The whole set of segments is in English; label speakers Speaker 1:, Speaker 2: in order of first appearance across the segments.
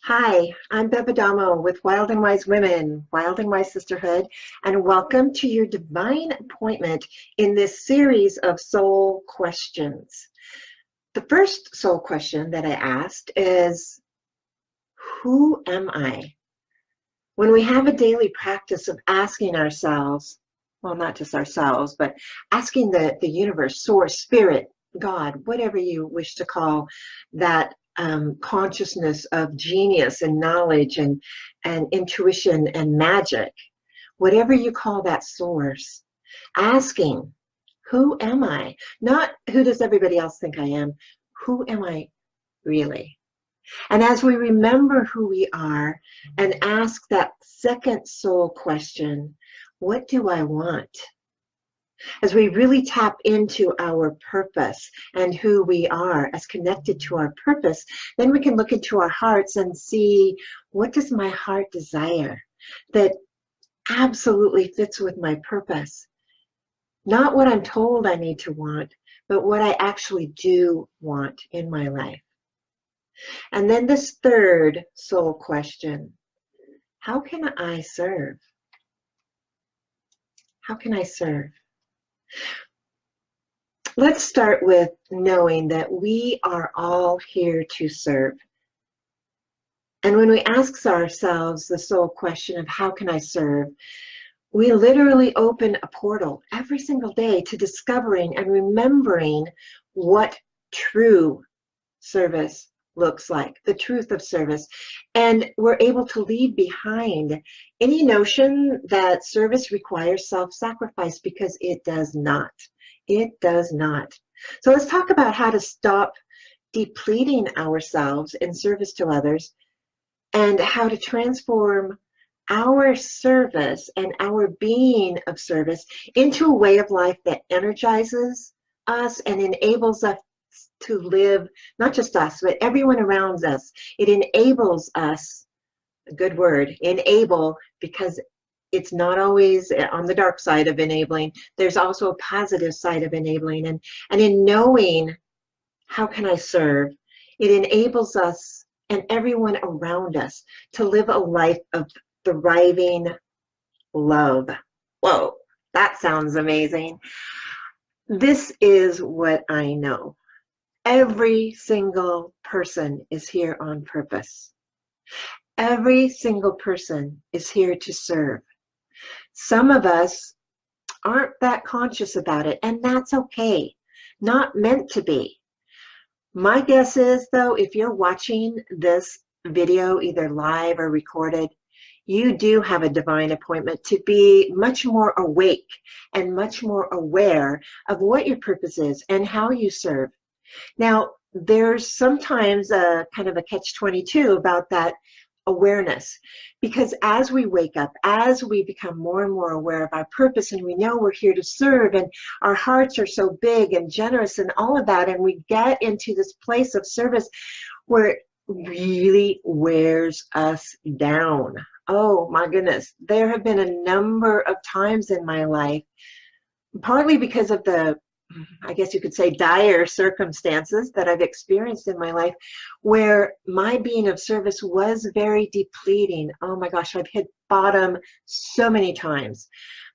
Speaker 1: Hi, I'm Adamo with Wild and Wise Women, Wild and Wise Sisterhood, and welcome to your divine appointment in this series of soul questions. The first soul question that I asked is, who am I? When we have a daily practice of asking ourselves, well, not just ourselves, but asking the universe, source, spirit, God, whatever you wish to call that consciousness of genius and knowledge and intuition and magic, whatever you call that source, asking, who am I? Not who does everybody else think I am? Who am I really? And as we remember who we are and ask that second soul question, what do I want? As we really tap into our purpose and who we are as connected to our purpose, then we can look into our hearts and see, what does my heart desire that absolutely fits with my purpose? Not what I'm told I need to want, but what I actually do want in my life. And then this third soul question, how can I serve? How can I serve? Let's start with knowing that we are all here to serve. And when we ask ourselves the soul question of how can I serve, we literally open a portal every single day to discovering and remembering what true service looks like, the truth of service. And we're able to leave behind any notion that service requires self-sacrifice, because it does not. It does not. So let's talk about how to stop depleting ourselves in service to others and how to transform our service and our being of service into a way of life that energizes us and enables us to live, not just us, but everyone around us. It enables us, a good word, enable, because it's not always on the dark side of enabling. There's also a positive side of enabling. And in knowing how can I serve, it enables us and everyone around us to live a life of thriving love. Whoa, that sounds amazing. This is what I know. Every single person is here on purpose. Every single person is here to serve. Some of us aren't that conscious about it, and that's okay. Not meant to be. My guess is, though, if you're watching this video, either live or recorded, you do have a divine appointment to be much more awake and much more aware of what your purpose is and how you serve. Now, there's sometimes a kind of a catch-22 about that awareness, because as we wake up, as we become more and more aware of our purpose, and we know we're here to serve, and our hearts are so big and generous and all of that, and we get into this place of service where it really wears us down. Oh my goodness, there have been a number of times in my life, partly because of the, I guess you could say, dire circumstances that I've experienced in my life, where my being of service was very depleting. Oh my gosh, I've hit bottom so many times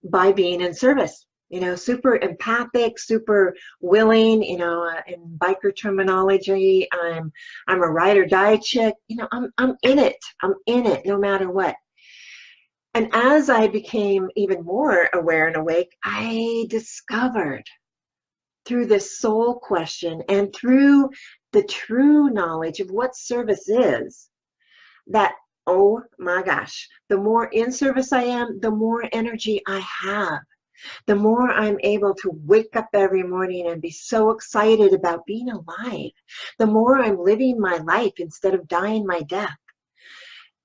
Speaker 1: by being in service. You know, super empathic, super willing. You know, in biker terminology, I'm a ride or die chick. You know, I'm in it. I'm in it no matter what. And as I became even more aware and awake, I discovered through this soul question and through the true knowledge of what service is, that, oh my gosh, the more in service I am, the more energy I have, the more I'm able to wake up every morning and be so excited about being alive, the more I'm living my life instead of dying my death.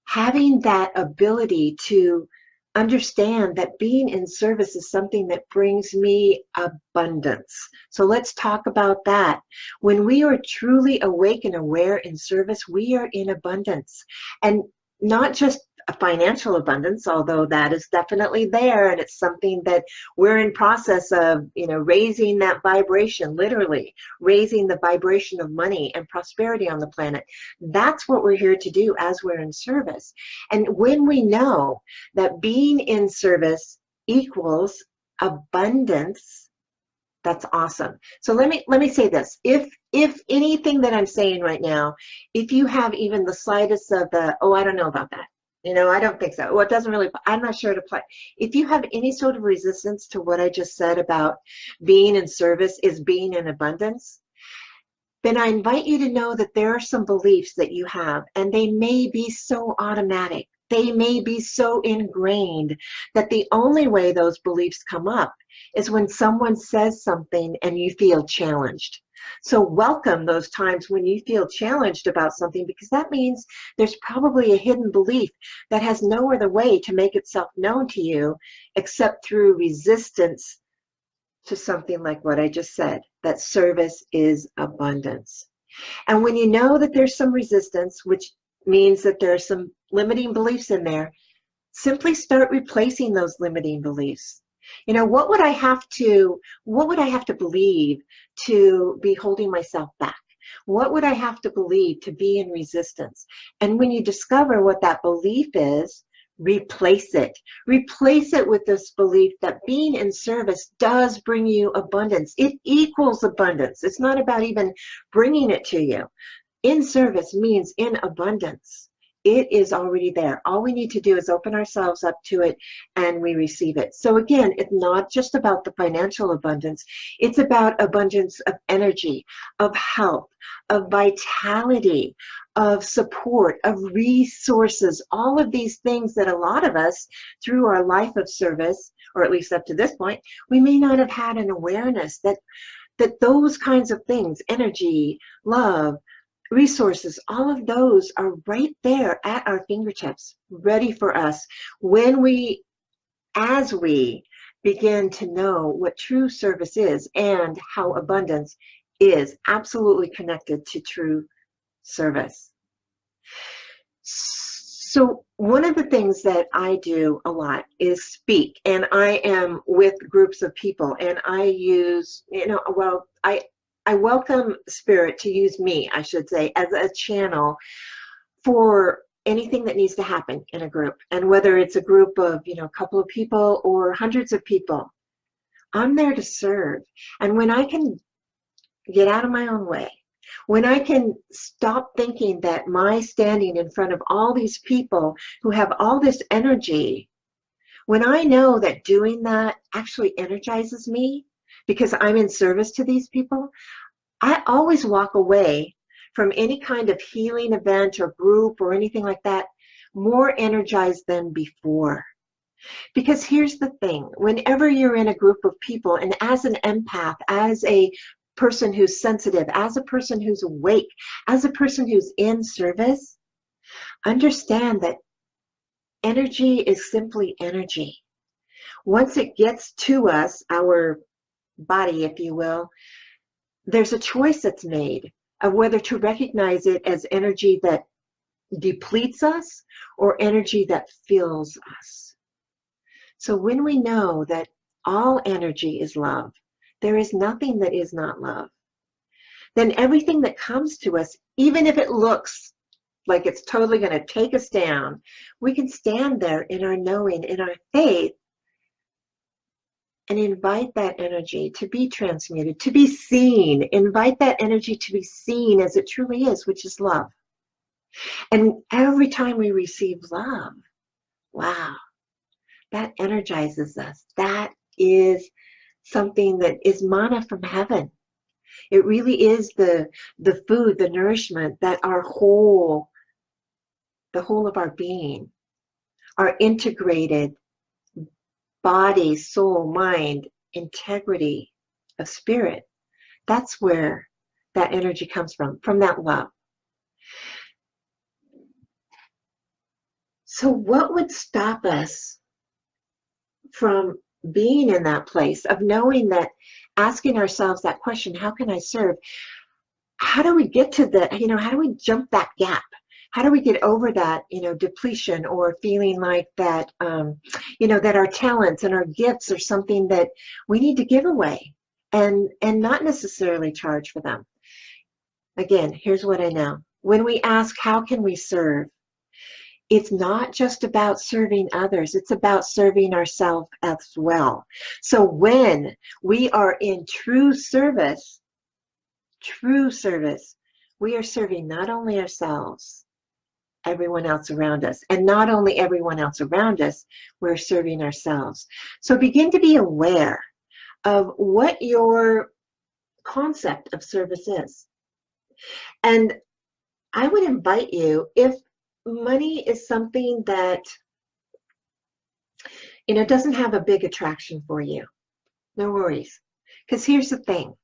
Speaker 1: Having that ability to understand that being in service is something that brings me abundance. So let's talk about that. When we are truly awake and aware in service, we are in abundance. And not just a financial abundance, although that is definitely there, and it's something that we're in process of, raising that vibration, literally raising the vibration of money and prosperity on the planet. That's what we're here to do as we're in service. And when we know that being in service equals abundance, that's awesome. So let me say this. If anything that I'm saying right now, if you have even the slightest of the, oh, I don't know about that. I don't think so. Well, it doesn't really, I'm not sure it applies. If you have any sort of resistance to what I just said about being in service is being in abundance, then I invite you to know that there are some beliefs that you have, and they may be so automatic. They may be so ingrained that the only way those beliefs come up is when someone says something and you feel challenged. So welcome those times when you feel challenged about something, because that means there's probably a hidden belief that has no other way to make itself known to you except through resistance to something like what I just said, that service is abundance. And when you know that there's some resistance, which means that there are some limiting beliefs in there, simply start replacing those limiting beliefs. What would I have to believe to be holding myself back? What would I have to believe to be in resistance? And when you discover what that belief is, replace it. Replace it with this belief that being in service does bring you abundance. It equals abundance. It's not about even bringing it to you. In service means in abundance. It is already there. All we need to do is open ourselves up to it and we receive it. So again, it's not just about the financial abundance. It's about abundance of energy, of health, of vitality, of support, of resources, all of these things that a lot of us through our life of service, or at least up to this point, we may not have had an awareness that those kinds of things, energy, love, resources, all of those are right there at our fingertips, ready for us as we begin to know what true service is and how abundance is absolutely connected to true service. So one of the things that I do a lot is speak, and I am with groups of people, and I use, I welcome Spirit to use me, I should say, as a channel for anything that needs to happen in a group. And whether it's a group of, a couple of people or hundreds of people, I'm there to serve. And when I can get out of my own way, when I can stop thinking that my standing in front of all these people who have all this energy, when I know that doing that actually energizes me, because I'm in service to these people, I always walk away from any kind of healing event or group or anything like that more energized than before. Because here's the thing, whenever you're in a group of people, and as an empath, as a person who's sensitive, as a person who's awake, as a person who's in service, understand that energy is simply energy. Once it gets to us, our body, if you will, there's a choice that's made of whether to recognize it as energy that depletes us or energy that fills us. So when we know that all energy is love, there is nothing that is not love, then everything that comes to us, even if it looks like it's totally going to take us down, we can stand there in our knowing, in our faith, and invite that energy to be transmuted, to be seen. Invite that energy to be seen as it truly is, which is love. And every time we receive love, wow, that energizes us. That is something that is manna from heaven. It really is the food, the nourishment that the whole of our being, our integrated body, soul, mind, integrity of spirit, that's where that energy comes from that love. So what would stop us from being in that place of knowing that, asking ourselves that question, how can I serve? How do we get to how do we jump that gap? How do we get over that, depletion, or feeling like that, that our talents and our gifts are something that we need to give away and not necessarily charge for them? Again, here's what I know. When we ask, how can we serve? It's not just about serving others, it's about serving ourselves as well. So when we are in true service, we are serving not only ourselves, everyone else around us, and not only everyone else around us, we're serving ourselves. So begin to be aware of what your concept of service is. And I would invite you, if money is something that doesn't have a big attraction for you, no worries. Because here's the thing,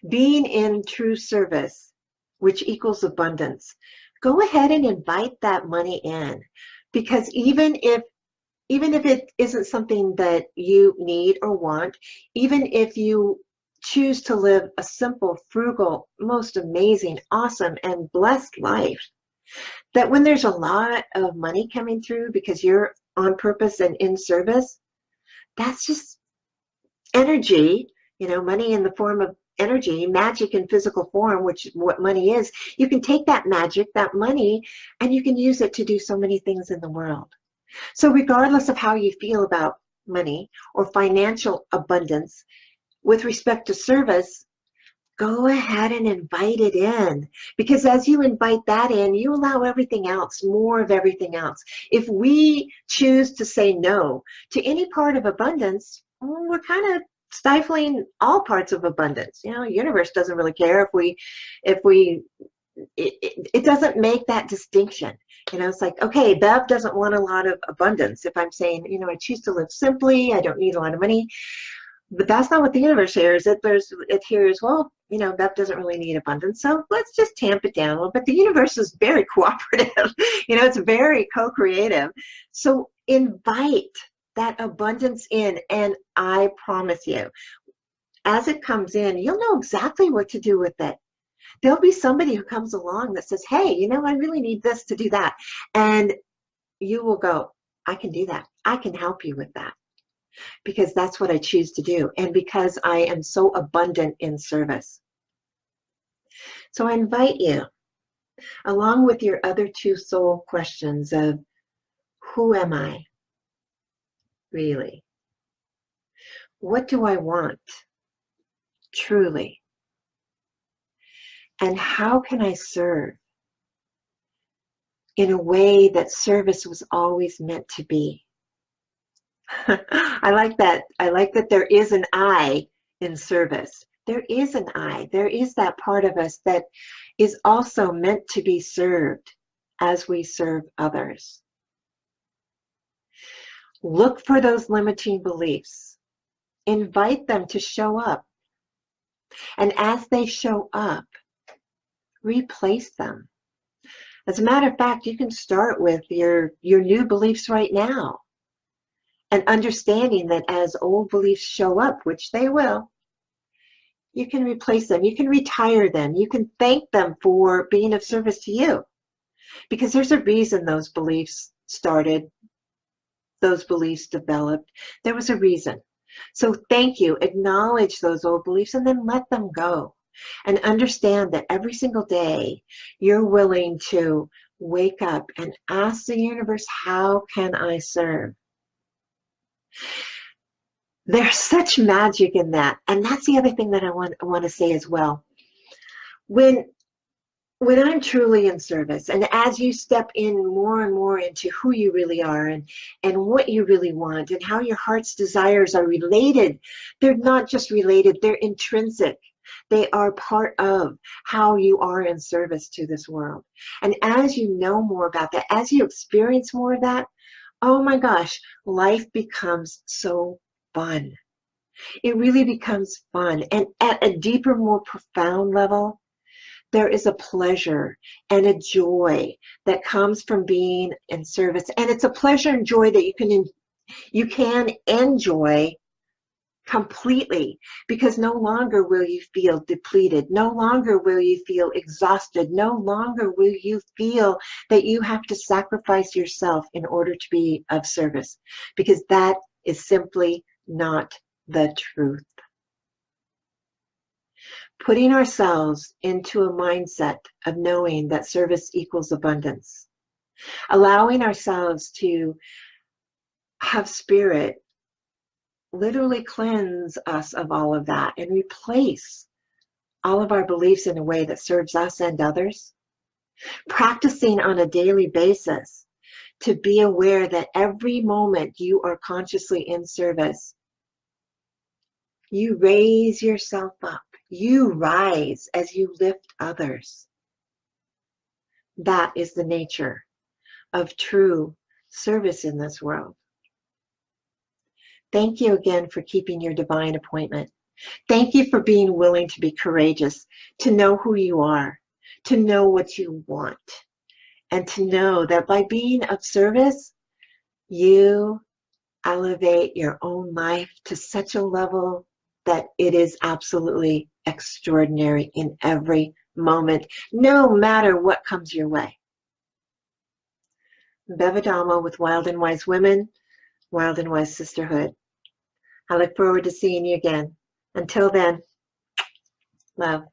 Speaker 1: being in true service, which equals abundance, go ahead and invite that money in. Because even if it isn't something that you need or want, even if you choose to live a simple, frugal, most amazing, awesome, and blessed life, that when there's a lot of money coming through because you're on purpose and in service, that's just energy, money in the form of energy, magic in physical form, which is what money is. You can take that magic, that money, and you can use it to do so many things in the world. So regardless of how you feel about money or financial abundance, with respect to service, go ahead and invite it in. Because as you invite that in, you allow everything else, more of everything else. If we choose to say no to any part of abundance, we're kind of stifling all parts of abundance. The universe doesn't really care it doesn't make that distinction. It's like, okay, Bev doesn't want a lot of abundance. If I'm saying, I choose to live simply, I don't need a lot of money. But that's not what the universe hears. It hears, well, Bev doesn't really need abundance, so let's just tamp it down a little bit. The universe is very cooperative. It's very co-creative. So invite that abundance in, and I promise you, as it comes in, you'll know exactly what to do with it. There'll be somebody who comes along that says, hey, I really need this to do that. And you will go, I can do that. I can help you with that. Because that's what I choose to do, and because I am so abundant in service. So I invite you, along with your other two soul questions of who am I really? What do I want truly? And how can I serve in a way that service was always meant to be? I like that. I like that there is an I in service. There is an I. There is that part of us that is also meant to be served as we serve others. Look for those limiting beliefs. Invite them to show up. And as they show up, replace them. As a matter of fact, you can start with your new beliefs right now. And understanding that as old beliefs show up, which they will, you can replace them. You can retire them. You can thank them for being of service to you. Because there's a reason those beliefs started, those beliefs developed. There was a reason. So thank you. Acknowledge those old beliefs and then let them go. And understand that every single day you're willing to wake up and ask the universe, how can I serve? There's such magic in that. And that's the other thing that I want to say as well. When I'm truly in service, and as you step in more and more into who you really are and what you really want and how your heart's desires are related, they're not just related, they're intrinsic. They are part of how you are in service to this world. And as you know more about that, as you experience more of that, oh my gosh, life becomes so fun. It really becomes fun. And at a deeper, more profound level, there is a pleasure and a joy that comes from being in service. And it's a pleasure and joy that you can enjoy completely, because no longer will you feel depleted. No longer will you feel exhausted. No longer will you feel that you have to sacrifice yourself in order to be of service, because that is simply not the truth. Putting ourselves into a mindset of knowing that service equals abundance, allowing ourselves to have spirit literally cleanse us of all of that and replace all of our beliefs in a way that serves us and others. Practicing on a daily basis to be aware that every moment you are consciously in service, you raise yourself up. You rise as you lift others. That is the nature of true service in this world. Thank you again for keeping your divine appointment. Thank you for being willing to be courageous, to know who you are, to know what you want, and to know that by being of service, you elevate your own life to such a level that it is absolutely extraordinary in every moment, no matter what comes your way. Adamo with Wild and Wise Women, Wild and Wise Sisterhood. I look forward to seeing you again. Until then, love.